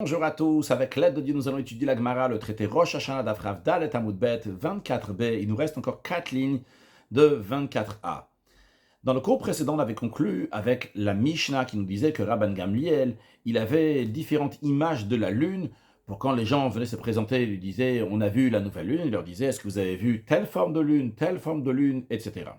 Bonjour à tous, avec l'aide de Dieu, nous allons étudier la Gemara, le traité Rosh Hashanah d'Afrav Dalet Amud Bet 24b. Il nous reste encore 4 lignes de 24a. Dans le cours précédent, on avait conclu avec la Mishnah qui nous disait que Rabban Gamliel, il avait différentes images de la lune. Pour quand les gens venaient se présenter, ils lui disaient « on a vu la nouvelle lune », il leur disait « est-ce que vous avez vu telle forme de lune, etc. »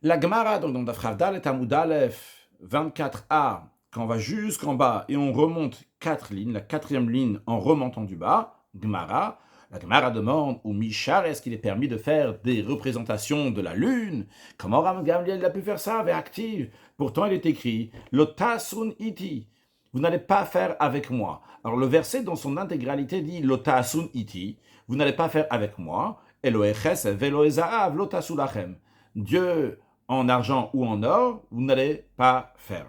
La Gemara, donc dans Afrav Dalet Amud Aleph 24a, quand on va jusqu'en bas et on remonte 4 lignes, la 4e ligne en remontant du bas, Gemara, la Gemara demande au Mishar, est-ce qu'il est permis de faire des représentations de la lune? Comment Rabban Gamliel a pu faire ça avec active? Pourtant il est écrit, Lotasun iti, vous n'allez pas faire avec moi. Alors le verset dans son intégralité dit Lotasun iti, vous n'allez pas faire avec moi, Eloeches veloezaav lotasulachem. Dieu en argent ou en or, vous n'allez pas faire.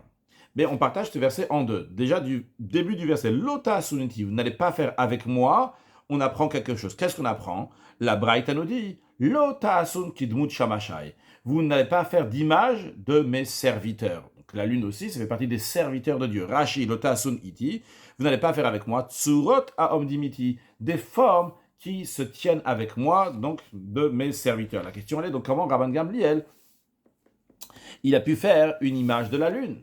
Mais on partage ce verset en deux. Déjà, du début du verset, Lota suniti, vous n'allez pas faire avec moi, on apprend quelque chose. Qu'est-ce qu'on apprend? La Braïta nous dit, Lota sun kidmut shamashai, vous n'allez pas faire d'image de mes serviteurs. Donc la lune aussi, ça fait partie des serviteurs de Dieu. Rashi, Lota sun iti, vous n'allez pas faire avec moi, tsurot a omdimiti, des formes qui se tiennent avec moi, donc de mes serviteurs. La question elle est donc comment Rabban Gamliel, il a pu faire une image de la lune?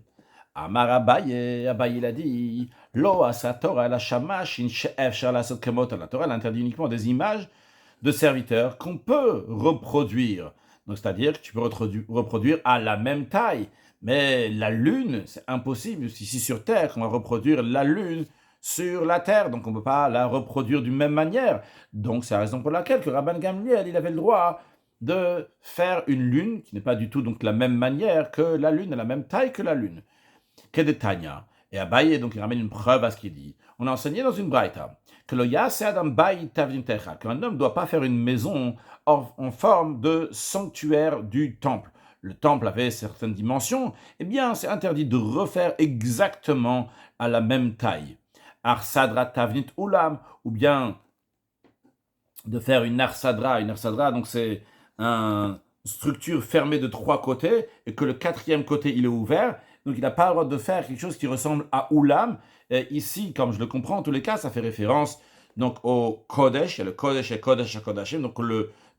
Amar Abaye, Abaye l'a dit, Lo asa Torah la shamash in she'efshar lasot kemot. La Torah interdit uniquement des images de serviteurs qu'on peut reproduire. Donc c'est-à-dire que tu peux reproduire à la même taille. Mais la lune, c'est impossible. Ici sur Terre, on va reproduire la lune sur la Terre. Donc on ne peut pas la reproduire d'une même manière. Donc c'est la raison pour laquelle que Rabban Gamliel, il avait le droit de faire une lune qui n'est pas du tout donc la même manière que la lune, à la même taille que la lune. Kedetania. Et Abaye, donc, il ramène une preuve à ce qu'il dit. On a enseigné dans une braïta que qu'un homme ne doit pas faire une maison en forme de sanctuaire du temple. Le temple avait certaines dimensions, eh bien, c'est interdit de refaire exactement à la même taille. Arsadra tavnit ulam, ou bien de faire une arsadra. Une arsadra, donc, c'est une structure fermée de 3 côtés, et que le 4e côté, il est ouvert. Donc, il n'a pas le droit de faire quelque chose qui ressemble à Oulam. Et ici, comme je le comprends, en tous les cas, ça fait référence donc, au Kodesh. Il y a le Kodesh et Kodesh à Kodashim. Donc,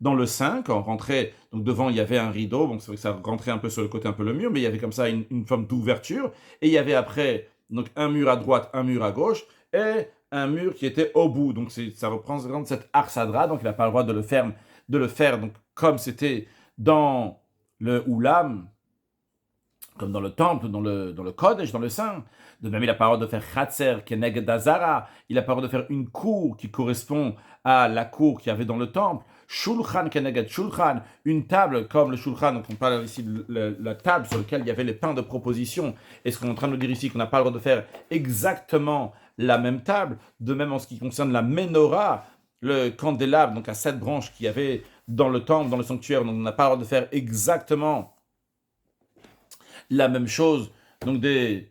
dans le 5, quand on rentrait, donc devant, il y avait un rideau. Donc, c'est vrai que ça rentrait un peu sur le côté, un peu le mur, mais il y avait comme ça une forme d'ouverture. Et il y avait après donc, un mur à droite, un mur à gauche, et un mur qui était au bout. Donc, ça représente cette Arsadra. Donc, il n'a pas le droit de le faire donc, comme c'était dans le Oulam, comme dans le temple, dans le Kodesh, dans le Saint. De même, il a pas le droit de faire Khatser, Keneged Azara. Il a pas le droit de faire une cour qui correspond à la cour qu'il y avait dans le temple. Shulchan Keneged Shulchan, une table comme le Shulchan, donc on parle ici de la table sur laquelle il y avait les pains de proposition. Et ce qu'on est en train de nous dire ici, qu'on n'a pas le droit de faire exactement la même table. De même, en ce qui concerne la menorah, le candélabre, donc à 7 branches qu'il y avait dans le temple, dans le sanctuaire, donc on n'a pas le droit de faire exactement la même chose, donc de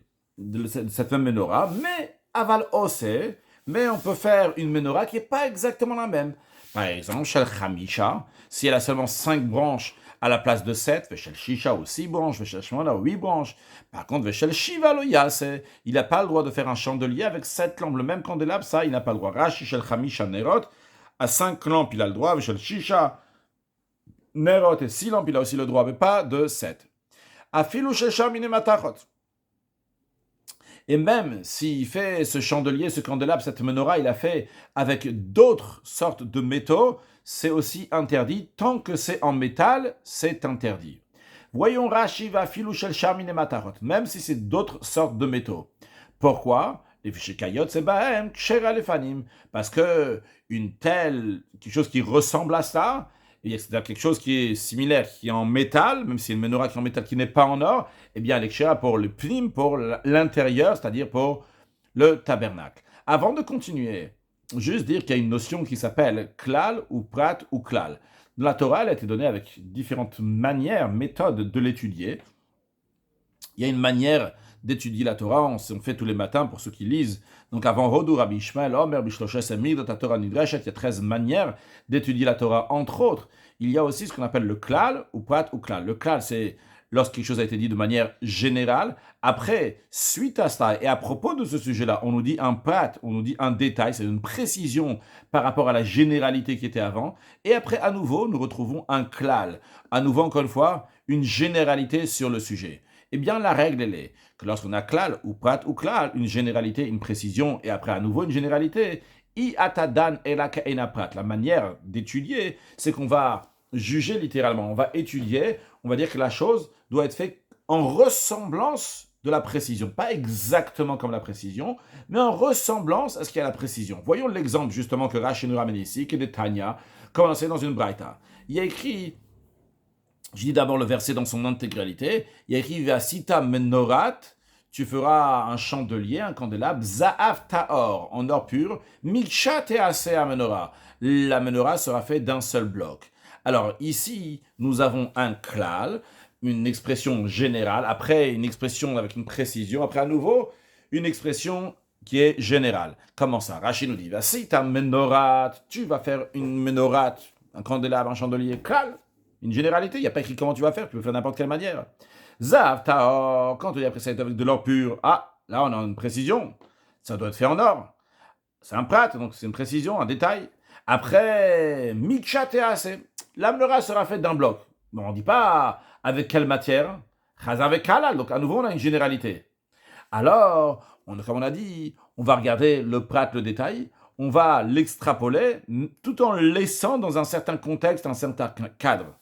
cette même menorah, mais aval osé, mais on peut faire une menorah qui n'est pas exactement la même. Par exemple, Shel Chamisha, si elle a seulement 5 branches à la place de 7, Veshel Shisha ou 6 branches, Veshel Shmona ou 8 branches. Par contre, Veshel Shiva lo Yase, il n'a pas le droit de faire un chandelier avec 7 lampes, le même candélabre, ça, il n'a pas le droit. Rashi Shel Chamisha Nerot, à 5 lampes, il a le droit, Veshel Shisha Nerot et 6 lampes, il a aussi le droit, mais pas de 7. Afilu shesha mine matachot. Et même s'il fait ce chandelier, ce candélabre, cette menorah, il a fait avec d'autres sortes de métaux, c'est aussi interdit. Tant que c'est en métal, c'est interdit. Voyons Rashi va afilu shesha mine matachot, même si c'est d'autres sortes de métaux. Pourquoi? Parce que quelque chose qui ressemble à ça, c'est-à-dire quelque chose qui est similaire, qui est en métal, même si une menorah qui est en métal, qui n'est pas en or, eh bien, elle est kshera pour le pnim, pour l'intérieur, c'est-à-dire pour le tabernacle. Avant de continuer, juste dire qu'il y a une notion qui s'appelle klal ou prat ou klal. La Torah, elle a été donnée avec différentes manières, méthodes de l'étudier. Il y a une manière d'étudier la Torah, on fait tous les matins pour ceux qui lisent. Donc avant Rodou, Rabbi Ishmael, Omer, Bishloshes, Emid, ta Torah Nidreshet, il y a 13 manières d'étudier la Torah. Entre autres, il y a aussi ce qu'on appelle le klal ou prat ou klal. Le klal, c'est lorsque quelque chose a été dit de manière générale. Après, suite à cela, et à propos de ce sujet-là, on nous dit un prat, on nous dit un détail, c'est une précision par rapport à la généralité qui était avant. Et après, à nouveau, nous retrouvons un klal. À nouveau, encore une fois, une généralité sur le sujet. Eh bien, la règle, elle est que lorsqu'on a klal ou prat ou klal, une généralité, une précision, et après, à nouveau, une généralité, I atadan elaka enaprat. La manière d'étudier, c'est qu'on va juger littéralement. On va étudier, on va dire que la chose doit être faite en ressemblance de la précision. Pas exactement comme la précision, mais en ressemblance à ce qu'il y a la précision. Voyons l'exemple justement que Rashi nous ramène ici, qui est de Tanya, comme on sait dans une braïta. Il y a écrit, je dis d'abord le verset dans son intégralité, il y a écrit Vasita menorat, tu feras un chandelier, un candélabre, Za'af Ta'or, en or pur, Miksha Te'ase Menorah. La menorah sera faite d'un seul bloc. Alors ici, nous avons un klal, une expression générale, après une expression avec une précision, après à nouveau une expression qui est générale. Comment ça? Rashi nous dit, Vasita menorat, tu vas faire une menorat, un candélabre, un chandelier, klal, une généralité, il n'y a pas écrit comment tu vas faire, tu peux faire n'importe quelle manière. Zav, Taor, quand on dit après ça avec de l'or pur, ah, là on a une précision, ça doit être fait en or. C'est un prat, donc c'est une précision, un détail. Après, Miksha Tease, la menorah sera faite d'un bloc. Bon, on ne dit pas avec quelle matière, Chaz avec Kalal, donc à nouveau on a une généralité. Alors, comme on a dit, on va regarder le prat, le détail, on va l'extrapoler tout en le laissant dans un certain contexte, un certain cadre.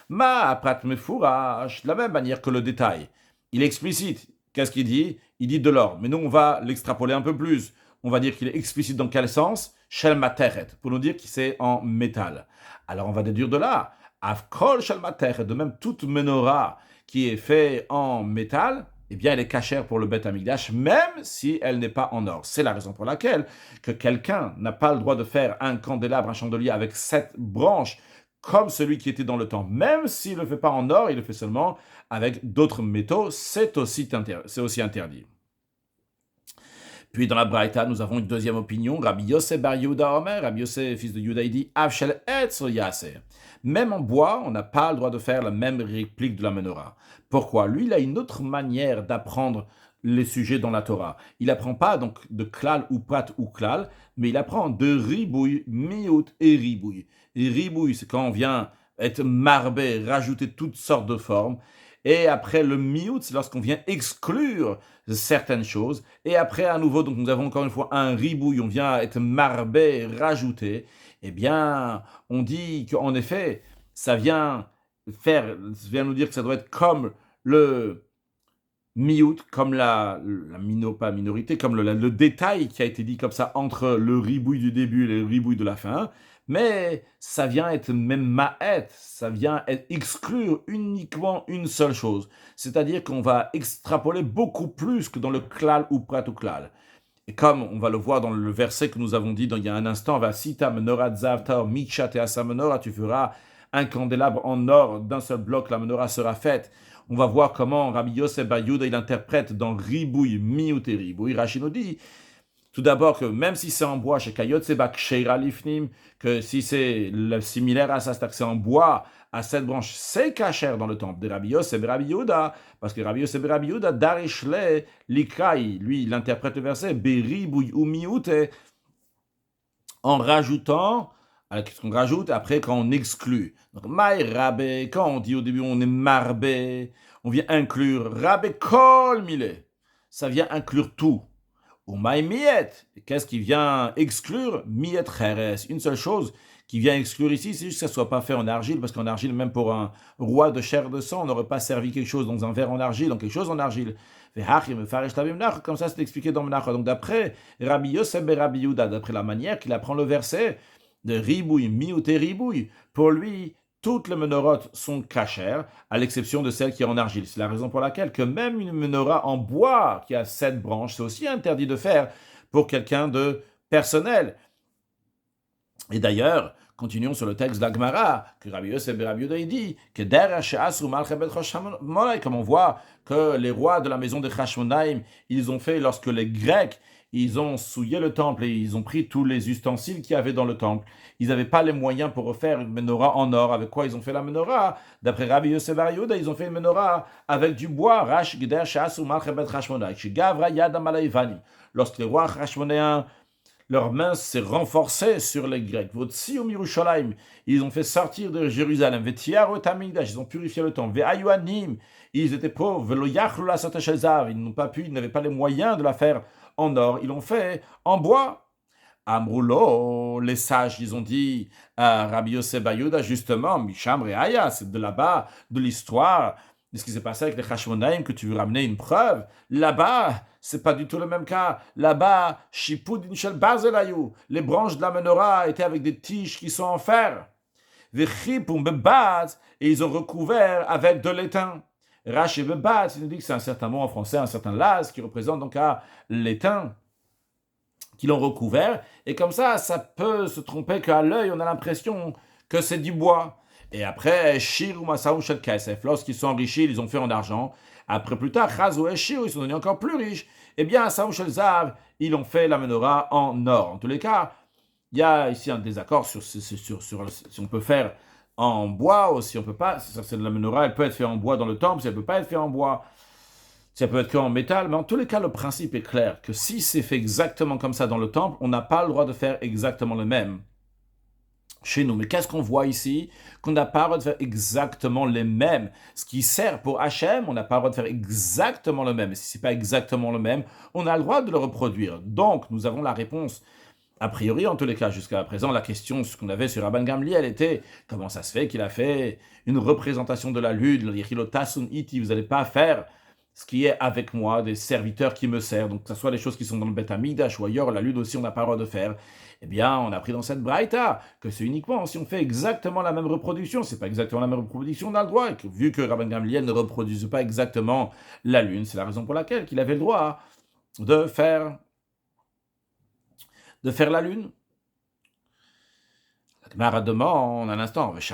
Ma prat mefourash, de la même manière que le détail. Il est explicite. Qu'est-ce qu'il dit? Il dit de l'or. Mais nous, on va l'extrapoler un peu plus. On va dire qu'il est explicite dans quel sens? Shel materet, pour nous dire que c'est en métal. Alors, on va déduire de là. Avkol shel materet, de même toute menorah qui est faite en métal, eh bien, elle est cachère pour le Beth Amikdash, même si elle n'est pas en or. C'est la raison pour laquelle que quelqu'un n'a pas le droit de faire un candélabre, un chandelier avec 7 branches, comme celui qui était dans le temps. Même s'il ne le fait pas en or, il le fait seulement avec d'autres métaux, c'est aussi interdit. Puis dans la Braïta, nous avons une deuxième opinion. Rabbi Yosef bar Yehuda Omer, Rabbi Yosef, fils de Yehuda, il dit Avshel etz yaseh. Même en bois, on n'a pas le droit de faire la même réplique de la menorah. Pourquoi? Lui, il a une autre manière d'apprendre les sujets dans la Torah. Il n'apprend pas donc de klal ou prat ou klal, mais il apprend de ribouille, miout et ribouille. Et ribouille, c'est quand on vient être marbé, rajouter toutes sortes de formes. Et après, le miout, c'est lorsqu'on vient exclure certaines choses. Et après, à nouveau, donc nous avons encore une fois un ribouille, on vient être marbé, rajouter. Eh bien, on dit qu'en effet, ça vient nous dire que ça doit être comme le miout, comme pas minorité, comme le détail qui a été dit comme ça entre le ribouille du début et le ribouille de la fin. Mais ça vient être même ma'et, ça vient exclure uniquement une seule chose. C'est-à-dire qu'on va extrapoler beaucoup plus que dans le klal ou prat ou klal. Et comme on va le voir dans le verset que nous avons dit il y a un instant, va sita menorah zav taor miksha teasa menorah, tu feras un candélabre en or d'un seul bloc, la menorah sera faite. On va voir comment Rabbi Yosef bar Yehuda il interprète dans ribouille, miout et ribouille. Rashi nous dit tout d'abord que même si c'est en bois, chez Kayot Seba Ksheira Lifnim, que si c'est similaire à ça, c'est-à-dire que c'est en bois, à cette branche, c'est cachère dans le temple de Rabbi Yosef et Rabbi Yehuda, parce que Rabbi Yosef et Rabbi Yehuda, Darishle Likrai, lui, il interprète le verset, Beribouy ou Mioute, en rajoutant, qu'est-ce qu'on rajoute après quand on exclut. Donc, Maï Rabbe, quand on dit au début on est marbé, on vient inclure Rabbe Kol Mile, ça vient inclure tout. Ou miet, qu'est-ce qui vient exclure? Miet cheres. Une seule chose qui vient exclure ici, c'est juste que ça ne soit pas fait en argile, parce qu'en argile, même pour un roi de chair de sang, on n'aurait pas servi quelque chose dans un verre en argile, donc quelque chose en argile. Comme ça, c'est expliqué dans Menach. Donc d'après Rabbi Yosef et Rabbi Yehuda, d'après la manière qu'il apprend le verset de ribouille, miout et ribouille, pour lui, toutes les menorotes sont cachères, à l'exception de celle qui est en argile. C'est la raison pour laquelle que même une menorah en bois qui a 7 branches, c'est aussi interdit de faire pour quelqu'un de personnel. Et d'ailleurs, continuons sur le texte d'Agmara, que Rabbi Yosef et Rabbi Yehuda dit que comme on voit que les rois de la maison de Chashmonaïm, ils ont fait lorsque les Grecs ils ont souillé le temple et ils ont pris tous les ustensiles qu'il y avait dans le temple. Ils n'avaient pas les moyens pour refaire une menorah en or. Avec quoi ils ont fait la menorah? D'après Rabbi Yosef Bar Yehuda, ils ont fait une menorah avec du bois. Rash Geder Shas Umal Chebet Hashmonai. Gavra Yadam Alaïvani. Lorsque les rois hashmonéens, leur main s'est renforcée sur les Grecs. Votsi ou Mirushalayim, ils ont fait sortir de Jérusalem. Vetiaro Tamigdash, ils ont purifié le temple. Ve'ayuanim, ils étaient pauvres. Velo yachlu la satashel ils n'ont pas pu, ils n'avaient pas les moyens de la faire en or. Ils l'ont fait en bois. Amroulo, les sages, ils ont dit à Rabbi Yosef Bar Yehuda, justement, Misham Reaya, c'est de là-bas, de l'histoire, de ce qui s'est passé avec les Hashmonaïm, que tu veux ramener une preuve. Là-bas, c'est pas du tout le même cas. Là-bas, Shipud Shel Barzelayou, les branches de la menorah étaient avec des tiges qui sont en fer. Vechipum Bebaz, et ils ont recouvert avec de l'étain. Rashi Bebaz, il nous dit que c'est un certain mot en français, un certain laz, qui représente donc l'étain, qui l'ont recouvert, et comme ça peut se tromper qu'à l'œil, on a l'impression que c'est du bois. Et après, Shir ou Masaou Shel Kesef, lorsqu'ils sont enrichis, ils ont fait en argent. Après, plus tard, Chazou et Shir, ils sont devenus encore plus riches. Eh bien, Saou Shel Zav, ils ont fait la menorah en or. En tous les cas, il y a ici un désaccord sur si on peut faire en bois ou si on peut pas. C'est la menorah, elle peut être faite en bois dans le temple, si elle peut pas être faite en bois. Ça peut être qu'en métal, mais en tous les cas, le principe est clair, que si c'est fait exactement comme ça dans le temple, on n'a pas le droit de faire exactement le même chez nous. Mais qu'est-ce qu'on voit ici? Qu'on n'a pas le droit de faire exactement les mêmes. Ce qui sert pour Hachem, on n'a pas le droit de faire exactement le même. Et si ce n'est pas exactement le même, on a le droit de le reproduire. Donc, nous avons la réponse. A priori, en tous les cas, jusqu'à présent, la question, ce qu'on avait sur Rabban Gamliel était comment ça se fait qu'il a fait une représentation de la lune, le Yichilotasun Iti, vous n'allez pas faire ce qui est avec moi, des serviteurs qui me servent, donc que ce soit les choses qui sont dans le Beth Amikdash ou ailleurs, la lune aussi, on n'a pas le droit de faire. Eh bien, on a appris dans cette braïta que c'est uniquement si on fait exactement la même reproduction, c'est pas exactement la même reproduction, on a le droit, et que, vu que Rabban Gamliel ne reproduise pas exactement la lune, c'est la raison pour laquelle il avait le droit de faire la lune. Gemara demande un instant, est-ce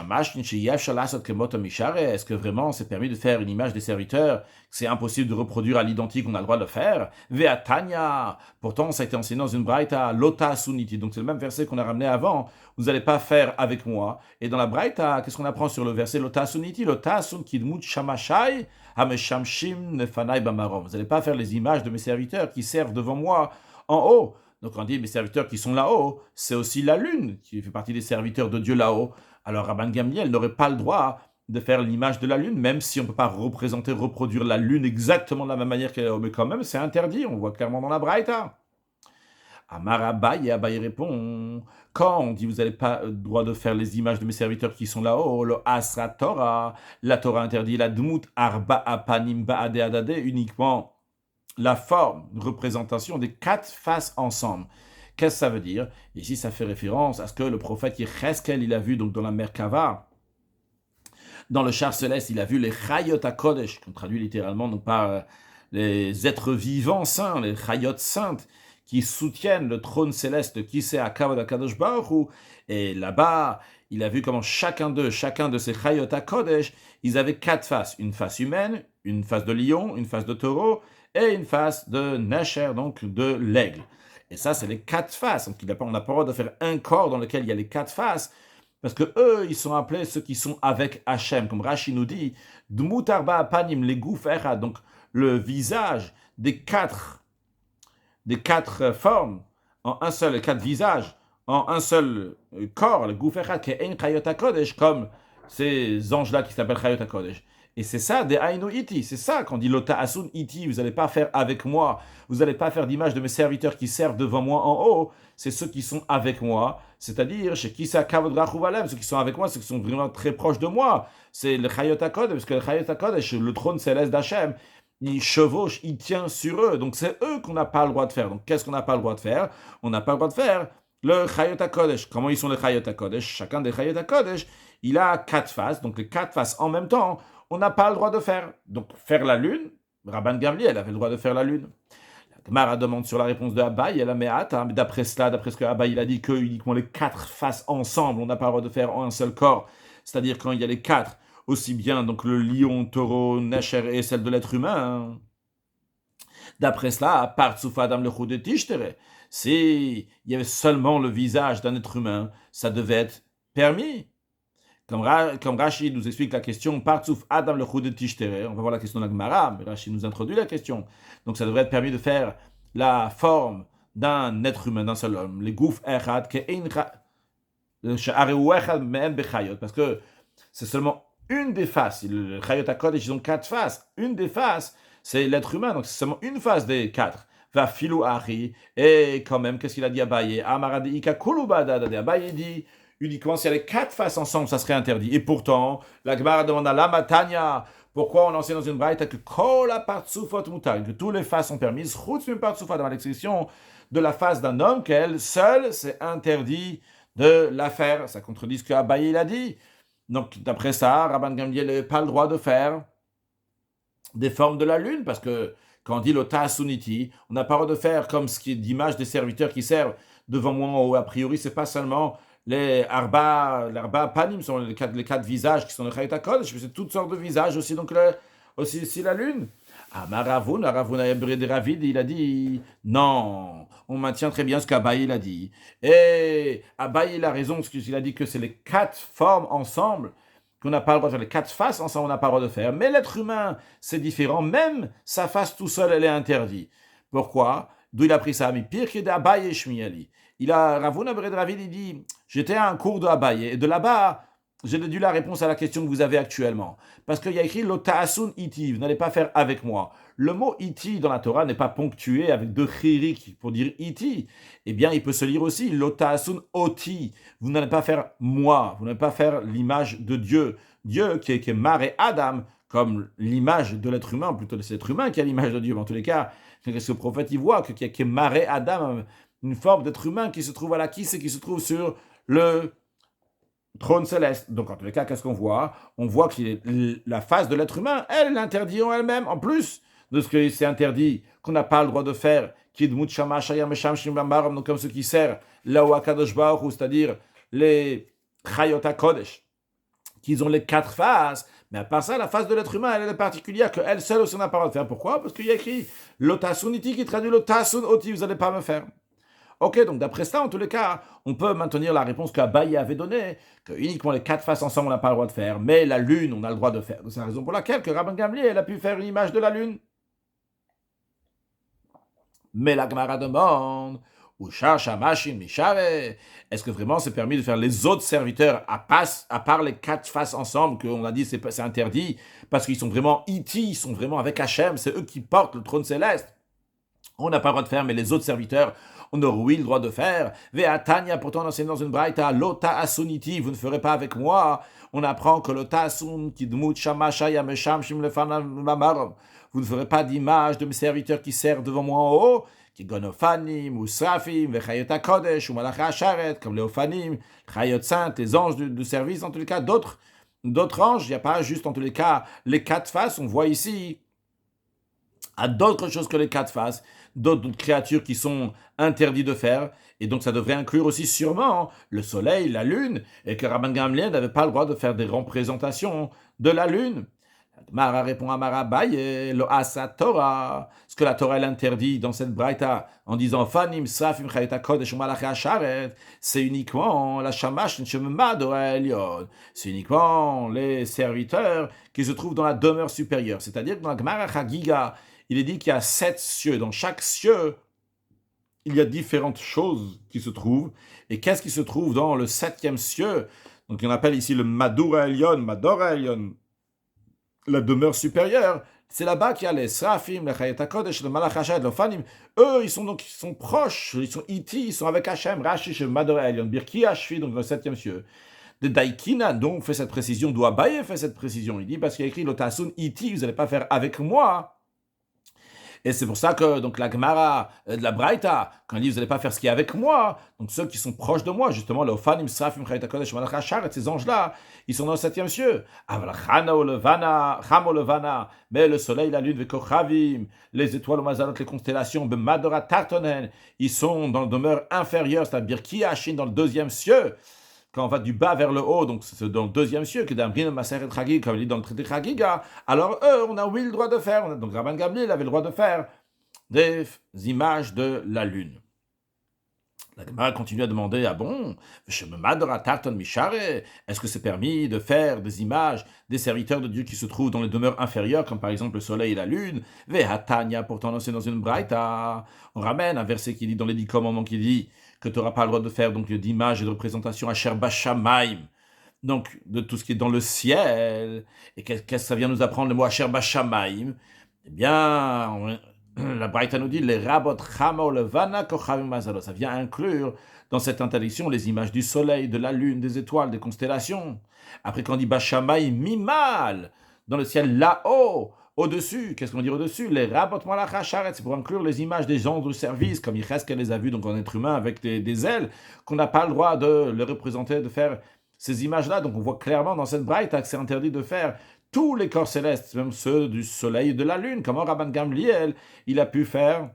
que vraiment c'est permis de faire une image des serviteurs, c'est impossible de reproduire à l'identique, on a le droit de le faire? Ve'atanya, pourtant ça a été enseigné dans une braïta, lota suniti, donc c'est le même verset qu'on a ramené avant, vous n'allez pas faire avec moi. Et dans la braïta, qu'est-ce qu'on apprend sur le verset lota suniti? Lota sun kidmut shamashai hameshamshim nefanai bamarom. Vous n'allez pas faire les images de mes serviteurs qui servent devant moi en haut. Donc on dit, mes serviteurs qui sont là-haut, c'est aussi la lune, qui fait partie des serviteurs de Dieu là-haut. Alors Rabban Gamliel n'aurait pas le droit de faire l'image de la lune, même si on ne peut pas reproduire la lune exactement de la même manière qu'elle est, mais quand même, c'est interdit, on le voit clairement dans la Braïta. Amar Abaye, Abaye répond, quand on dit vous n'avez pas le droit de faire les images de mes serviteurs qui sont là-haut, le Asra Torah, la Torah interdit la Dmut Arba Apanim Baade Adade, uniquement la forme, une représentation des 4 faces ensemble. Qu'est-ce que ça veut dire? Ici, ça fait référence à ce que le prophète Yecheskel, il a vu donc dans la Merkava, dans le char céleste, il a vu les Chayot HaKodesh, qu'on traduit littéralement donc par les êtres vivants saints, les Chayot saintes, qui soutiennent le trône céleste qui c'est à Kavod HaKadosh Baruch Hu. Et là-bas, il a vu comment chacun de ces Chayot HaKodesh, ils avaient 4 faces. Une face humaine, une face de lion, une face de taureau, et une face de Nasher, donc de l'aigle. Et ça, c'est les 4 faces. Donc, on n'a pas le droit de faire un corps dans lequel il y a les 4 faces, parce que eux, ils sont appelés ceux qui sont avec Hachem. Comme Rashi nous dit, Dmut Arba Panim, les Gouf Echad, donc le visage des 4 formes, en un seul, les 4 visages, en un seul corps, le Gouf Echad, qui est En Chayot HaKodesh, comme ces anges-là qui s'appellent Chayot HaKodesh. Et c'est ça, des Aino Iti, c'est ça qu'on dit Lota Asun Iti, vous n'allez pas faire avec moi, vous n'allez pas faire d'image de mes serviteurs qui servent devant moi en haut, c'est ceux qui sont avec moi, c'est-à-dire chez qui ça Kavod Rachuvalem, ceux qui sont avec moi, ceux qui sont vraiment très proches de moi, c'est le Chayot HaKodesh, parce que le Chayot HaKodesh, le trône céleste d'Hachem, il chevauche, il tient sur eux, donc c'est eux qu'on n'a pas le droit de faire. Donc qu'est-ce qu'on n'a pas le droit de faire? On n'a pas le droit de faire le Chayot HaKodesh. Comment ils sont les Chayot HaKodesh? Chacun des Chayot HaKodesh, il a 4 faces, donc les 4 faces en même temps, on n'a pas le droit de faire. Donc, faire la lune, Rabban Gamliel avait le droit de faire la lune. La Gemara demande sur la réponse de Abaye, elle a mais d'après cela, d'après ce que Abaye il a dit, que uniquement les 4 faces ensemble, on n'a pas le droit de faire en un seul corps. C'est-à-dire quand il y a les 4, aussi bien donc le lion, taureau, Nasher et celle de l'être humain. D'après cela, Partsouf Adam le de Tishtere, s'il y avait seulement le visage d'un être humain, ça devait être permis. Comme Rashi nous explique la question, Partsouf Adam le de Tishtere, on va voir la question de la Gemara, mais Rashi nous introduit la question. Donc ça devrait être permis de faire la forme d'un être humain, d'un seul homme. Les gouf echad parce que c'est seulement une des faces. Le Chayot HaKodesh, ils ont 4 faces. Une des faces, c'est l'être humain, donc c'est seulement une face des 4. Va filou Ari, et quand même, qu'est-ce qu'il a dit à Abaye? Amaradi Ika Kulubada, Abaye dit uniquement s'il y a les 4 faces ensemble, ça serait interdit. Et pourtant, la Gemara demande à Lama Tanya, pourquoi on enseigne dans une braïta que Kola Partsufot Mutar, que toutes les faces sont permises, Chutz Partsufot, dans l'exception de la face d'un homme, qu'elle seule, c'est interdit de la faire. Ça contredit ce que Abaye a dit. Donc, d'après ça, Rabban Gamliel n'avait pas le droit de faire des formes de la lune, parce que quand on dit l'ota suniti, on n'a pas le droit de faire comme ce qui est d'image des serviteurs qui servent devant moi, ou a priori, c'est pas seulement les arba panim, sont les quatre visages qui sont le Chayot HaKodesh, c'est toutes sortes de visages aussi, donc aussi la lune. Maravun de Ravid, il a dit non, on maintient très bien ce qu'Abaye il a dit. Et Abaye il a raison, parce qu'il a dit que c'est les 4 formes ensemble qu'on n'a pas le droit de faire, les 4 faces ensemble on n'a pas le droit de faire. Mais l'être humain, c'est différent, même sa face tout seul, elle est interdite. Pourquoi? D'où il a pris ça? Mais pire que d'Abaye et Shmieli. Ravuna Bred Ravid, il dit, j'étais à un cours de Abaye, et de là-bas, j'ai déduit la réponse à la question que vous avez actuellement. Parce qu'il y a écrit l'otaasun iti, vous n'allez pas faire avec moi. Le mot iti dans la Torah n'est pas ponctué avec 2 chirik pour dire iti. Eh bien, il peut se lire aussi l'otaasun oti, vous n'allez pas faire moi, vous n'allez pas faire l'image de Dieu. Dieu qui est maré Adam, comme l'image de l'être humain, plutôt c'est l'être humain qui a l'image de Dieu. Mais en tous les cas, qu'est-ce que le prophète y voit? Qui est maré Adam, une forme d'être humain qui se trouve à la kisse et qui se trouve sur le trône céleste. Donc, en tous les cas, qu'est-ce qu'on voit? On voit que la face de l'être humain, elle l'interdit en elle-même, en plus de ce que c'est interdit, qu'on n'a pas le droit de faire, donc comme ceux qui servent là où Akadosh Baruch Hu, c'est-à-dire les Chayot HaKodesh, qu'ils ont les 4 faces, mais à part ça, la face de l'être humain, elle est particulière, qu'elle seule aussi on n'a pas le droit de faire. Pourquoi? Parce qu'il y a écrit l'otasuniti qui traduit l'otasun oti, vous n'allez pas me faire. Ok, donc d'après ça, en tous les cas, on peut maintenir la réponse qu'Abaye avait donnée, que uniquement les 4 faces ensemble, on n'a pas le droit de faire, mais la lune, on a le droit de faire. C'est la raison pour laquelle que Rabban Gamliel a pu faire une image de la lune. Mais la Gemara demande, ou cherche Mashin Mishare, est-ce que vraiment c'est permis de faire les autres serviteurs à part les 4 faces ensemble, qu'on a dit c'est interdit, parce qu'ils sont vraiment iti, ils sont vraiment avec Hachem, c'est eux qui portent le trône céleste. On n'a pas le droit de faire, mais les autres serviteurs, on aurait oui le droit de faire. Ve'atania, pourtant on enseigne dans une braïta, lota asuniti, vous ne ferez pas avec moi. On apprend que lota asun, kidmut shamashaya mesham shim lefanam mamarom. Vous ne ferez pas d'image de mes serviteurs qui servent devant moi en haut, qui gonofanim, ou srafim, vechayot hakodesh, ou malach hasharet, comme les ophanim, chayot saint, les anges du service, en tous les cas, d'autres anges. Il n'y a pas juste en tous les cas les 4 faces, on voit ici à d'autres choses que les 4 faces, d'autres créatures qui sont interdites de faire, et donc ça devrait inclure aussi sûrement le soleil, la lune, et que Rabban Gamliel n'avait pas le droit de faire des représentations de la lune. Mara répond à Marabaye, lo asa Torah, ce que la Torah elle interdit dans cette braïta en disant fanim safim chayeta kodesh malach hasharet, c'est uniquement la shamash nshemado elyon, c'est uniquement les serviteurs qui se trouvent dans la demeure supérieure, c'est-à-dire que dans la Gemara Chagiga, il est dit qu'il y a 7 cieux. Dans chaque cieux, il y a différentes choses qui se trouvent. Et qu'est-ce qui se trouve dans le 7e cieux? Donc, on appelle ici le Madora Elyon, la demeure supérieure. C'est là-bas qu'il y a les Srafim, les Chayet HaKodesh, le Malach Hashem, le Fanim. Eux, ils sont proches, ils sont iti, ils sont avec Hashem, Rashi, le Madora Elyon, Birki Hashvi, donc dans le 7e cieux. De Daikina, donc, fait cette précision, d'où Abaye fait cette précision. Il dit, parce qu'il y a écrit l'Otasun iti, vous n'allez pas faire avec moi. Et c'est pour ça que donc la Gemara de la Braïta, quand il dit vous n'allez pas faire ce qu'il y a avec moi, donc ceux qui sont proches de moi, justement, le Ophanim, Srafim, Chayet HaKodesh, Malach Hasharet, ces anges-là, ils sont dans le 7e cieux. Mais le soleil, la lune, les Kochavim, les étoiles, Mazalot, les constellations, Bemadora Tartonen, ils sont dans le demeure inférieure, c'est-à-dire Kiashin, dans le 2e cieux. Quand on va du bas vers le haut, donc c'est dans le 2e cieux, que d'Amrin Maseret Chagig, comme il dit dans le traité Chagiga, alors eux, on a oui le droit de faire. Donc Rabban Gamliel avait le droit de faire des images de la lune. La Gemara continue à demander, ah bon, est-ce que c'est permis de faire des images des serviteurs de Dieu qui se trouvent dans les demeures inférieures, comme par exemple le soleil et la lune? Vehatanya, pourtant c'est dans une braïta. On ramène un verset qui dit dans les 10 commandements qui dit que tu n'auras pas le droit de faire donc d'images et de représentations à Sherba Shamaim, donc de tout ce qui est dans le ciel. Et qu'est-ce que ça vient nous apprendre le mot Asher Bashamaim? Eh bien, la Braïta nous dit les rabot chama levana kochavim mazalo. Ça vient inclure dans cette interdiction les images du soleil, de la lune, des étoiles, des constellations. Après, quand on dit Bashamaim mimal, dans le ciel là-haut, au-dessus, qu'est-ce qu'on dit au-dessus? Les rabot malachacharet, c'est pour inclure les images des gens du service, comme Yecheska les a vus, donc en être humain avec des ailes, qu'on n'a pas le droit de les représenter, de faire ces images-là. Donc on voit clairement dans cette braïta que c'est interdit de faire tous les corps célestes, même ceux du soleil et de la lune. Comment Rabban Gamliel, il a pu faire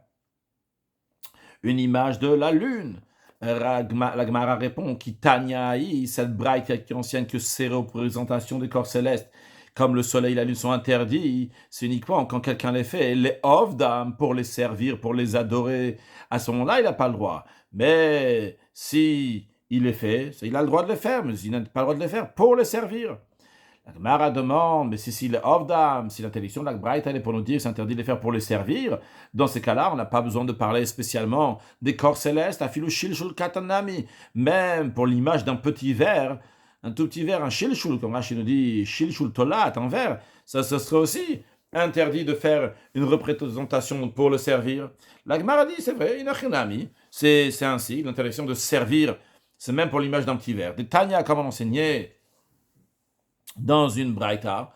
une image de la lune? La Gemara répond, Kitaniaï, cette braïta qui est ancienne, que ces représentations des corps célestes, comme le soleil et la lune sont interdits, c'est uniquement quand quelqu'un les fait, les ovdam, pour les servir, pour les adorer. À ce moment-là, il n'a pas le droit. Mais si il les fait, il a le droit de les faire, mais il n'a pas le droit de les faire pour les servir. La Gemara demande, mais si le Ovdam, si l'interdiction de la Braïta est pour nous dire que c'est interdit de les faire pour les servir, dans ces cas-là, on n'a pas besoin de parler spécialement des corps célestes, afilu shilshul katanami, même pour l'image d'un petit verre, un tout petit verre, un shilshul, comme Rashi nous dit, shilshul tolat, un verre, ça serait aussi interdit de faire une représentation pour le servir. La Gemara dit, c'est vrai, inachinami, c'est ainsi, l'interdiction de servir, c'est même pour l'image d'un petit verre. Des Tanya, comme on enseignait dans une braïta,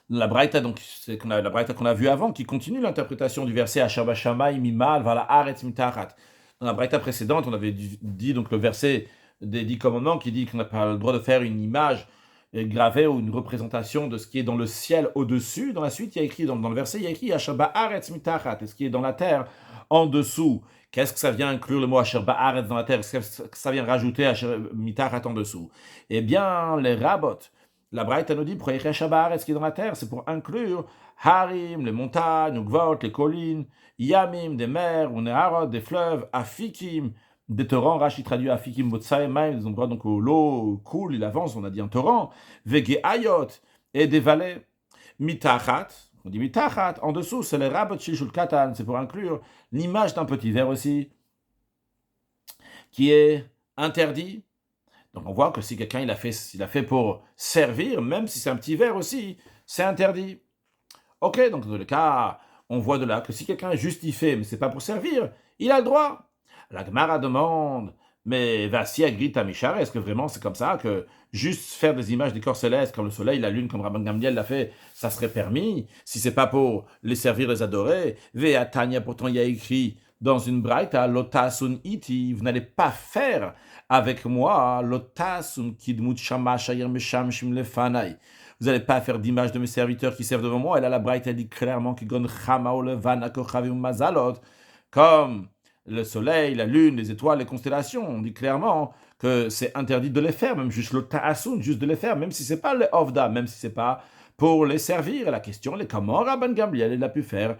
la braïta donc c'est la braïta qu'on a vue avant, qui continue l'interprétation du verset Asher Bashamai mimal vala aretz mitachat. Dans la braïta précédente, on avait dit donc le verset des 10 commandements qui dit qu'on n'a pas le droit de faire une image gravée ou une représentation de ce qui est dans le ciel au-dessus. Dans la suite, il y a écrit dans le verset, il y a écrit Asher ba'aretz mitachat, et ce qui est dans la terre en dessous. Qu'est-ce que ça vient inclure le mot Asher ba'aretz dans la terre? Qu'est-ce que ça vient rajouter Asher mitachat en dessous? Eh bien, les rabbot, la Braïta nous dit, pour ce qui est dans la terre, c'est pour inclure Harim, les montagnes, Ugvot, les collines, Yamim, des mers, ou Neharot, des fleuves, Afikim, des torrents. Rashi traduit Afikim, Botsai, Maim, des endroits donc où l'eau coule, il avance, on a dit un torrent, Vegeayot, et des vallées, Mitachat, on dit Mitachat, en dessous, c'est les Rabot Shilshul Katan, c'est pour inclure l'image d'un petit verre aussi, qui est interdit. Donc on voit que si quelqu'un il a fait pour servir, même si c'est un petit verre aussi, c'est interdit. Ok, donc dans le cas, on voit de là que si quelqu'un est justifié, mais c'est pas pour servir, il a le droit. La Gemara demande, mais Vassi agrite à Mishar, est-ce que vraiment c'est comme ça que juste faire des images des corps célestes comme le soleil, la lune, comme Rabban Gamliel l'a fait, ça serait permis, si c'est pas pour les servir, les adorer? Vea Tanya, pourtant il y a écrit dans une braïta, lotasun iti, vous n'allez pas faire avec moi, lotasun kidmut shamash ayir mesham shim lefanai. Vous n'allez pas faire d'image de mes serviteurs qui servent devant moi. Et là, la braïta dit clairement qu'il gon chama ou levana kochavim mazalot, comme le soleil, la lune, les étoiles, les constellations. On dit clairement que c'est interdit de les faire, même juste le ta'asun, juste de les faire, même si c'est pas le ovda, même si c'est pas pour les servir. Et la question, est comment Rabban Gamliel il a pu faire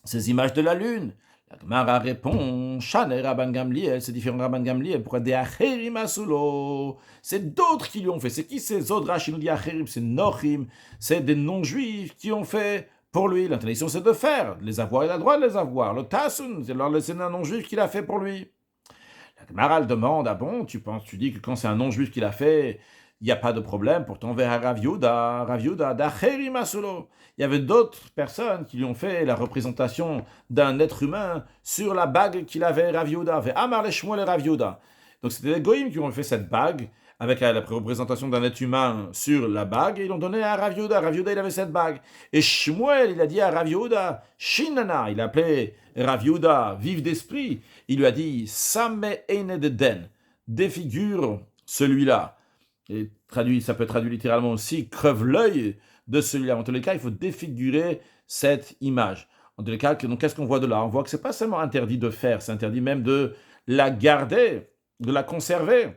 ces images de la lune? La Gemara répond, Shane Rabban Gamliel, c'est différent Rabban Gamliel, pourquoi des Acherim Asulo? C'est d'autres qui lui ont fait. C'est qui ces autres? Rachid nous dit Acherim, c'est Nochim, c'est des non-juifs qui ont fait pour lui. L'interdiction, c'est de faire, de les avoir, il a le droit de les avoir. Le Tassun, c'est un non-juif qui l'a fait pour lui. La Gemara demande, ah bon, tu dis que quand c'est un non-juif qui l'a fait, il n'y a pas de problème, pourtant vers Rav Yehuda, d'Acherim Asulo. Il y avait d'autres personnes qui lui ont fait la représentation d'un être humain sur la bague qu'il avait, Rav Yehuda, vers Amar le Shmuel et Rav Yehuda. Donc c'était les Goïms qui ont fait cette bague, avec la représentation d'un être humain sur la bague, et ils l'ont donné à Rav Yehuda. Rav Yehuda, il avait cette bague. Et Shmuel, il a dit à Rav Yehuda, Shinana, il appelait Rav Yehuda, vif d'esprit, il lui a dit, Same Eine de Den, défigure celui-là. Et ça peut être traduit littéralement aussi, creve l'œil de celui-là. En tous les cas, il faut défigurer cette image. En tous les cas, donc, qu'est-ce qu'on voit de là? On voit que ce n'est pas seulement interdit de faire, c'est interdit même de la garder, de la conserver.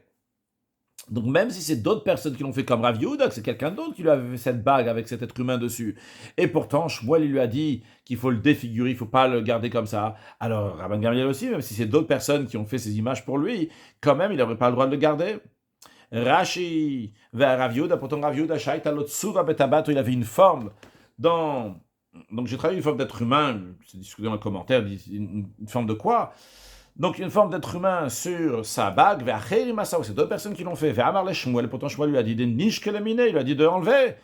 Donc même si c'est d'autres personnes qui l'ont fait comme Rav Yehuda, que c'est quelqu'un d'autre qui lui avait fait cette bague avec cet être humain dessus, et pourtant Shmuel il lui a dit qu'il faut le défigurer, il faut pas le garder comme ça. Alors Rabban Gamliel aussi, même si c'est d'autres personnes qui ont fait ces images pour lui, quand même il n'aurait pas le droit de le garder. Rashi, vers Rav Yehuda, pourtant Rav Yehuda, Shaita Lotsura Betabato, il avait une forme dans... Donc j'ai travaillé une forme d'être humain, c'est discuté dans le commentaire, une forme de quoi? Donc une forme d'être humain sur sa bague, c'est d'autres personnes qui l'ont fait. Pourtant Shmuel lui a dit il lui a dit de enlever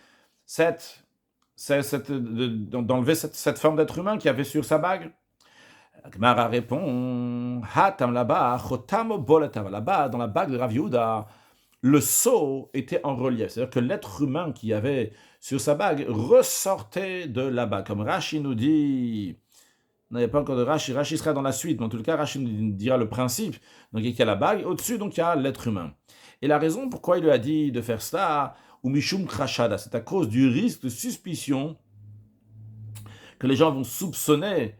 d'enlever cette forme d'être humain qu'il y avait sur sa bague. Gemara répond, Hatam là-bas, Chotam Boletam, là-bas, dans la bague de Rav Yehuda, le sceau était en relief. C'est-à-dire que l'être humain qu'il y avait sur sa bague ressortait de la bague. Comme Rashi nous dit, il n'y a pas encore de Rashi, Rashi sera dans la suite, mais en tout cas, Rashi nous dira le principe. Donc il y a la bague, au-dessus, donc il y a l'être humain. Et la raison pourquoi il lui a dit de faire cela, ou Mishum Krashada, c'est à cause du risque de suspicion que les gens vont soupçonner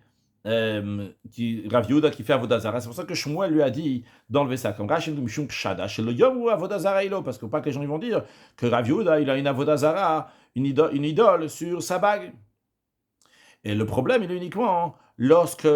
Rav Yehuda qui fait Avodazara. C'est pour ça que Shmuel lui a dit d'enlever ça. Comme Rashi nous Mishum Krashada, chez le Yom ou Avodazara Ilo, parce que pas que les gens ils vont dire que Rav Yehuda il a une Avodazara, une idole sur sa bague. Et le problème, il est uniquement lorsque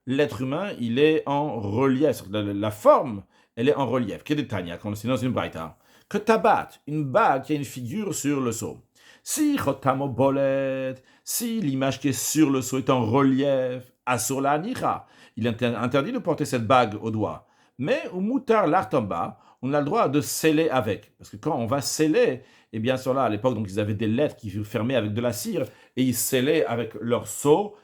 l'être humain, il est en relief. La forme, elle est en relief. Kedetania, comme c'est dans une braïta. Que tabat, une bague qui a une figure sur le seau. Si chotamo bolet, si l'image qui est sur le seau est en relief, asur la anira, il est interdit de porter cette bague au doigt. Mais au moutar l'artamba, on a le droit de sceller avec. Parce que quand on va sceller, et bien sûr là, à l'époque, donc ils avaient des lettres qui fermaient avec de la cire, et ils scellaient avec leur sceau,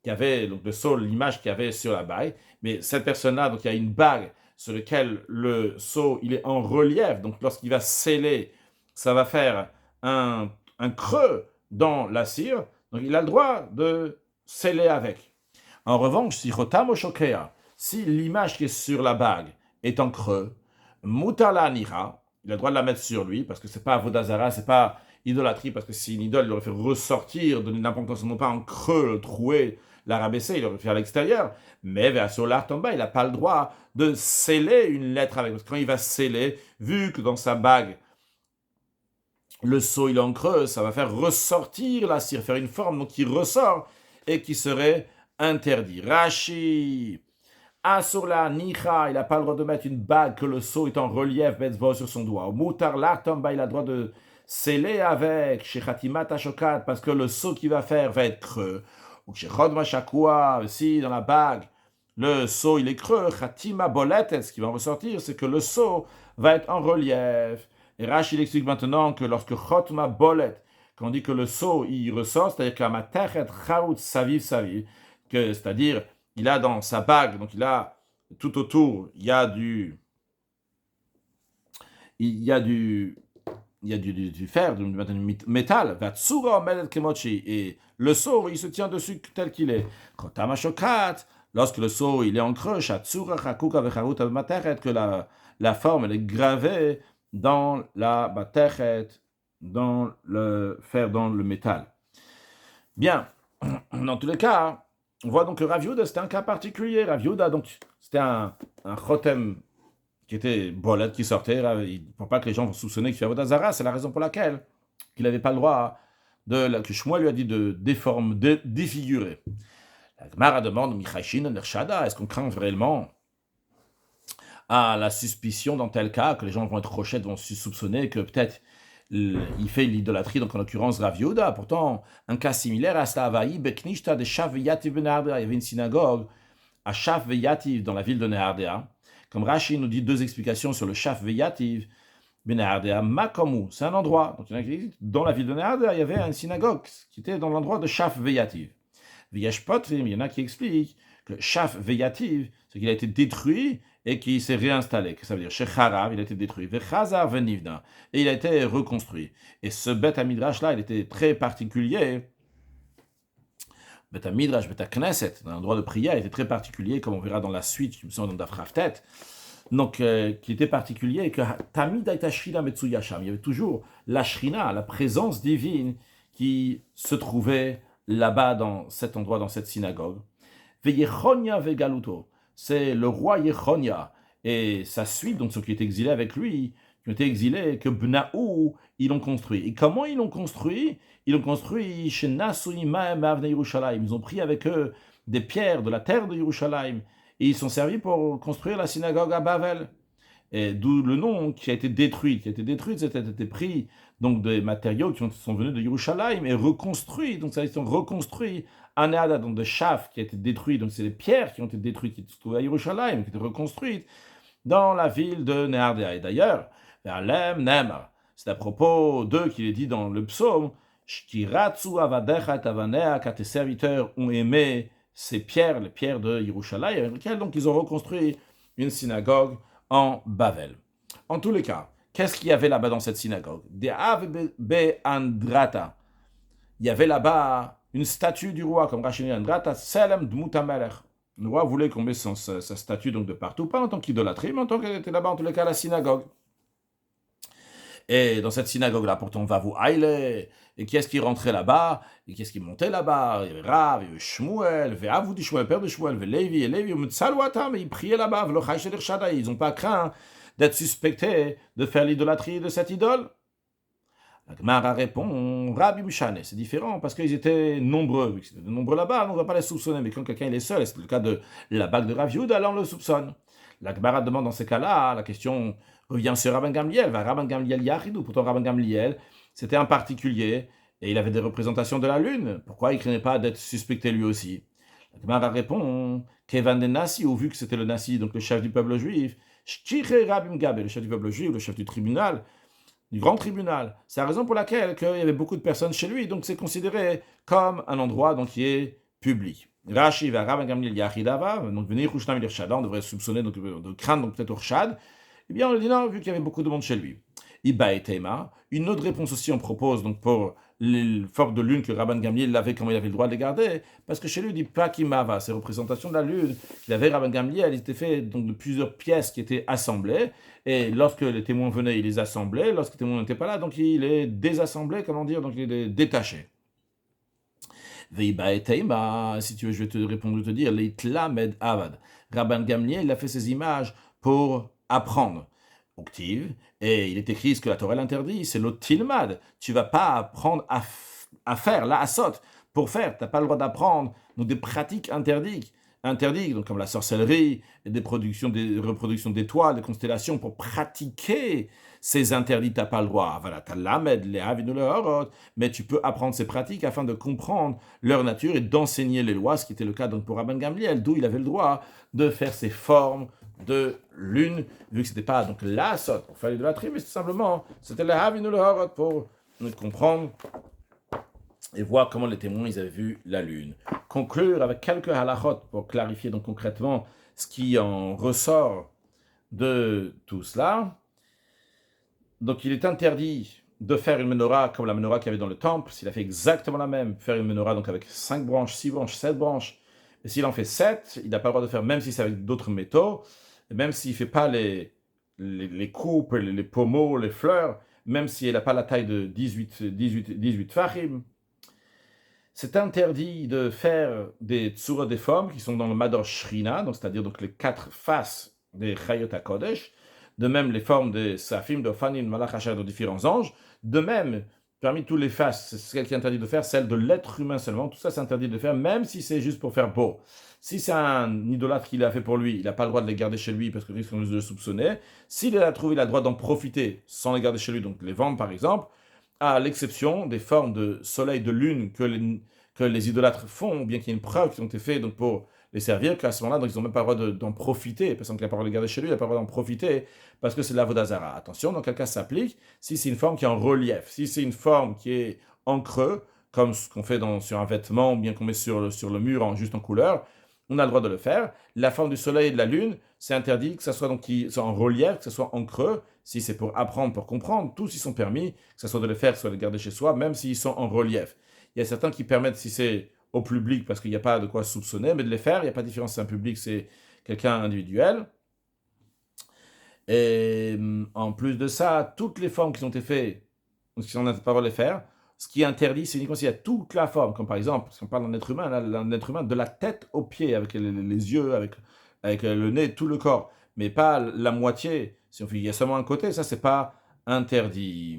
qui avait, donc le sceau, l'image qu'il y avait sur la bague. Mais cette personne-là, donc il y a une bague sur laquelle le sceau, il est en relief. Donc lorsqu'il va sceller, ça va faire un creux dans la cire. Donc il a le droit de sceller avec. En revanche, si Chotam o Shokea, si l'image qui est sur la bague est en creux, Mutala Nira, il a le droit de la mettre sur lui, parce que c'est pas Avodazara, c'est pas idolâtrie, parce que si une idole, il aurait fait ressortir, donner une importance, non pas en creux, troué, la rabaisser, il aurait fait à l'extérieur. Mais vers sur l'art en bas, il n'a pas le droit de sceller une lettre avec. Parce que quand il va sceller, vu que dans sa bague, le sceau il est en creux, ça va faire ressortir la cire, faire une forme donc qui ressort et qui serait interdit. Rashi, sur la nicha, il n'a pas le droit de mettre une bague que le sceau est en relief, betzbo sur son doigt. Au moutar l'artamba, il a le droit de sceller avec, chez Khatimat Ashokat, parce que le sceau qu'il va faire va être creux. Ou chez Chod Mashakua, si dans la bague, le sceau il est creux, Khatima Boletet, ce qui va en ressortir, c'est que le sceau va être en relief. Et Rashi il explique maintenant que lorsque Chotma Bolet, quand on dit que le sceau il ressort, c'est-à-dire que la Matachet Chaout Saviv Saviv, c'est-à-dire il a dans sa bague, donc il a tout autour, il y a du fer, du métal, et le seau, il se tient dessus tel qu'il est. Lorsque le seau, il est en creux, que la forme, elle est gravée dans la batechet, dans le fer, dans le métal. Bien, dans tous les cas, on voit donc que Rav Yehuda, c'était un cas particulier. Rav Yehuda, donc, c'était un chotem qui était bolette, qui sortait. Pour pas que les gens vont soupçonner qu'il fait Avodazara, c'est la raison pour laquelle il n'avait pas le droit que Shmuel lui a dit de défigurer. La Gemara demande, est-ce qu'on craint réellement à la suspicion dans tel cas, que les gens vont être rochettes, vont se soupçonner que peut-être il fait l'idolâtrie, donc en l'occurrence Rav Yehuda. Pourtant, un cas similaire à Stavaï, Beknishta de Shav Yativ Ben Nehardea. Il y avait une synagogue à Shav Yativ dans la ville de Nehardea. Comme Rashi nous dit deux explications sur le Shav Yativ Ben Nehardea, Makomu, c'est un endroit. Donc il y en a qui disent, dans la ville de Nehardea, il y avait une synagogue qui était dans l'endroit de Shav Yativ. V'yesh potrim, il y en a qui expliquent que Shav Yativ, c'est qu'il a été détruit et qui s'est réinstallé. Ça veut dire, chez Harav, il a été détruit. Vechazar venivna, et il a été reconstruit. Et ce Beth Midrash-là, il était très particulier. Beth Midrash, Beth Knesset, un endroit de prière, il était très particulier, comme on verra dans la suite, je me sens dans Dafraftet. Donc, qui était particulier, et que Tamid Aitashina Metsuyasham, il y avait toujours la Shrina, la présence divine, qui se trouvait là-bas, dans cet endroit, dans cette synagogue. Veyechonia Vegaluto, c'est le roi Yechonia et sa suite, donc ceux qui étaient exilés avec lui, qui ont été exilés, que Bnaou, ils l'ont construit. Et comment ils l'ont construit? Ils l'ont construit chez Nasui Ma'em Avnei Yerushalayim. Ils ont pris avec eux des pierres de la terre de Yerushalayim et ils sont servis pour construire la synagogue à Bavel. Et d'où le nom qui a été détruit. Qui a été détruit, c'était été pris donc des matériaux qui sont venus de Yerushalayim et reconstruits. Donc ça, ils sont reconstruits. Anéada, donc de Chaf, qui a été détruit. Donc c'est les pierres qui ont été détruites, qui se trouvaient à Yerushalayim, qui étaient reconstruites dans la ville de Nehardea. Et d'ailleurs, Ve'alem Nemar, c'est à propos d'eux qu'il est dit dans le psaume, Shkiratsu avadecha et avanea, car tes serviteurs ont aimé ces pierres, les pierres de Yerushalayim, avec lesquelles donc ils ont reconstruit une synagogue en Bavel. En tous les cas, qu'est-ce qu'il y avait là-bas dans cette synagogue? Be'andrata. Il y avait là-bas une statue du roi, comme Rachel Andrata, Selem Dmutamelech. Le roi voulait qu'on mette sa statue donc de partout, pas en tant qu'idolâtrie, mais en tant qu'elle était là-bas, en tous les cas, la synagogue. Et dans cette synagogue-là, pourtant, va vous Haïle. Et qui est-ce qui rentrait là-bas? Et qui est-ce qui montait là-bas? Il y avait Rav, il y avait Shmuel, Ve'avou dit Shmuel, père de Shmuel, Ve'Levi, et Levi, mais ils priaient là-bas, ils n'ont pas craint d'être suspectés de faire l'idolâtrie de cette idole. La Gemara répond, Rabbi Mishane, c'est différent parce qu'ils étaient nombreux. Ils étaient nombreux là-bas, on ne va pas les soupçonner, mais quand quelqu'un est seul, et c'est le cas de la bague de Rav Yehuda, alors on le soupçonne. La Gemara demande dans ces cas-là, la question revient sur Rabban Gamliel, va Rabban Gamliel Yachidou, pourtant Rabban Gamliel, c'était un particulier, et il avait des représentations de la lune, pourquoi il ne craignait pas d'être suspecté lui aussi? La Gemara répond, Kevan de Nasi, ou vu que c'était le Nasi, donc le chef du peuple juif, Shtiche Rabim Gabe, le chef du peuple juif, le chef du tribunal, du grand tribunal. C'est la raison pour laquelle il y avait beaucoup de personnes chez lui, donc c'est considéré comme un endroit donc, qui est public. Rashi va Rabban Gamliel Yachidava, donc venir Rouchnam il Irshad, on devrait soupçonner donc, de craindre donc peut-être Urshad. Eh bien on le dit non, vu qu'il y avait beaucoup de monde chez lui. Iba et Tema, une autre réponse aussi on propose donc pour les formes de lune que Rabban Gamliel avait, comment il avait le droit de les garder, parce que chez lui il dit pas Kimava, ces représentations de la lune, il avait Rabban Gamliel, il était fait donc de plusieurs pièces qui étaient assemblées, et lorsque les témoins venaient, il les assemblait, lorsque les témoins n'étaient pas là, donc il les désassemblait, comment dire, donc il les détachait. Veiba et Teima, si tu veux, je vais te répondre, je vais te dire, les Tlamed Avad. Rabban Gamliel, il a fait ces images pour apprendre. Octive, et il est écrit ce que la Torah l'interdit, c'est l'otilmad. Tu vas pas apprendre à faire, la asot, pour faire. Tu n'as pas le droit d'apprendre donc des pratiques interdites, donc comme la sorcellerie, et des reproductions d'étoiles, des constellations, pour pratiquer ces interdits, tu n'as pas le droit. Voilà, tu as l'amed, les avinu le horot, mais tu peux apprendre ces pratiques afin de comprendre leur nature et d'enseigner les lois, ce qui était le cas donc pour Rabban Gamliel, d'où il avait le droit de faire ces formes de lune, vu que c'était pas donc la sot pour faire l'idolâtrie, mais simplement c'était le havinu le horot pour comprendre et voir comment les témoins ils avaient vu la lune. Conclure avec quelques halachot pour clarifier donc concrètement ce qui en ressort de tout cela. Donc il est interdit de faire une menorah comme la menorah qu'il y avait dans le temple. S'il a fait exactement la même, faire une menorah donc avec 5 branches, 6 branches, 7 branches, et s'il en fait 7, il n'a pas le droit de faire, même si c'est avec d'autres métaux, et même s'il ne fait pas les coupes, les pommeaux, les fleurs, même s'il n'a pas la taille de 18 fachim. C'est interdit de faire des tsura des formes qui sont dans le Mador Shrina, donc c'est-à-dire donc les 4 faces des Chayot HaKodesh, de même les formes des Safim, de Ophanim, Malach Hashar, de différents anges, de même, parmi tous les faces, c'est ce qui est interdit de faire, celle de l'être humain seulement, tout ça c'est interdit de faire, même si c'est juste pour faire beau. Si c'est un idolâtre qui l'a fait pour lui, il n'a pas le droit de les garder chez lui parce que risque de le soupçonner. S'il a trouvé, il a le droit d'en profiter sans les garder chez lui, donc les vendre par exemple, à l'exception des formes de soleil, de lune que les idolâtres font, ou bien qu'il y ait une preuve qui ont été faites donc pour les servir, qu'à ce moment-là, donc ils n'ont même pas le droit d'en profiter, personne qui n'a pas le droit de les garder chez lui, il n'a pas le droit d'en profiter, parce que c'est de la Vodazara. Attention, dans quel cas ça s'applique, si c'est une forme qui est en relief, si c'est une forme qui est en creux, comme ce qu'on fait sur un vêtement, ou bien qu'on met sur le mur juste en couleur, on a le droit de le faire. La forme du soleil et de la lune, c'est interdit que ça soit donc qui soit en relief, que ça soit en creux. Si c'est pour apprendre, pour comprendre, tous ils sont permis, que ce soit de le faire, soit de les garder chez soi, même s'ils sont en relief. Il y a certains qui permettent, si c'est au public, parce qu'il n'y a pas de quoi soupçonner, mais de les faire, il n'y a pas de différence, c'est un public, c'est quelqu'un individuel. Et en plus de ça, toutes les formes qui ont été faites, si on n'a pas le droit de les faire, ce qui est interdit, c'est uniquement s'il y a toute la forme, comme par exemple, si on parle d'un être humain, là, d'un être humain de la tête aux pieds, avec les yeux, avec le nez, tout le corps. mais pas la moitié. Si on fait, il y a seulement un côté, ça, c'est pas interdit.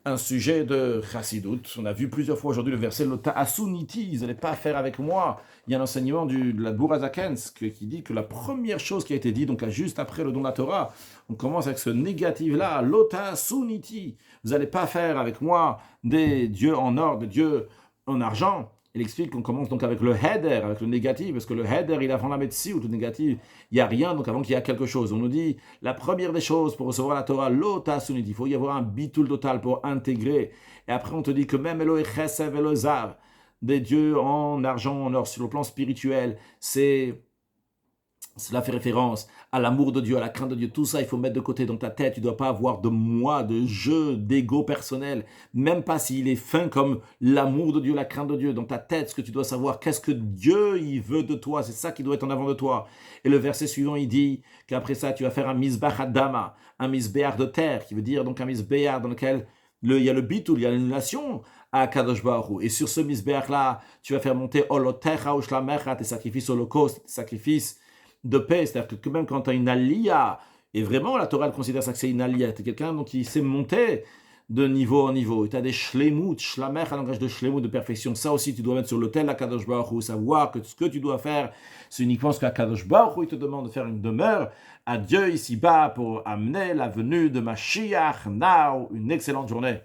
Un sujet de Chassidut. On a vu plusieurs fois aujourd'hui le verset Lota Asuniti, ils n'allaient pas faire avec moi. Il y a un enseignement de la Bourazakens qui dit que la première chose qui a été dit, donc juste après le don de la Torah, on commence avec ce négatif-là, Lota Asuniti, vous n'allez pas faire avec moi des dieux en or, des dieux en argent. Il explique qu'on commence donc avec le header, avec le négatif, parce que le header, il est avant la médecine, ou le négatif, il n'y a rien, donc avant qu'il y ait quelque chose. On nous dit, la première des choses pour recevoir la Torah, l'ota sunit, il faut y avoir un bitoul total pour intégrer. Et après, on te dit que même Elohé Chesed Elohé Zav, des dieux en argent, en or, sur le plan spirituel, cela fait référence à l'amour de Dieu, à la crainte de Dieu. Tout ça, il faut mettre de côté dans ta tête. Tu ne dois pas avoir de moi, de jeu, d'ego personnel. Même pas s'il est fin comme l'amour de Dieu, la crainte de Dieu. Dans ta tête, ce que tu dois savoir, qu'est-ce que Dieu il veut de toi. C'est ça qui doit être en avant de toi. Et le verset suivant, il dit qu'après ça, tu vas faire un misbach adama, un misbéar de terre, qui veut dire donc un misbéar dans lequel il y a le bitul, il y a l'annulation à Kadosh Baruch Hu. Et sur ce misbéar-là, tu vas faire monter olotecha ou shlamecha, tes sacrifices holocaustes, tes sacrifices de paix, c'est-à-dire que même quand tu as une aliyah, et vraiment la Torah elle considère ça que c'est une aliyah, tu es quelqu'un donc, qui sait monter de niveau en niveau, et tu as des shlemut, shlamech, un langage de shlemut, de perfection, ça aussi tu dois mettre sur l'autel à Kadosh Baruch Hu, savoir que ce que tu dois faire, c'est uniquement ce qu'Akadosh Baruch Hu il te demande de faire une demeure à Dieu ici-bas pour amener la venue de Mashiach, now, une excellente journée.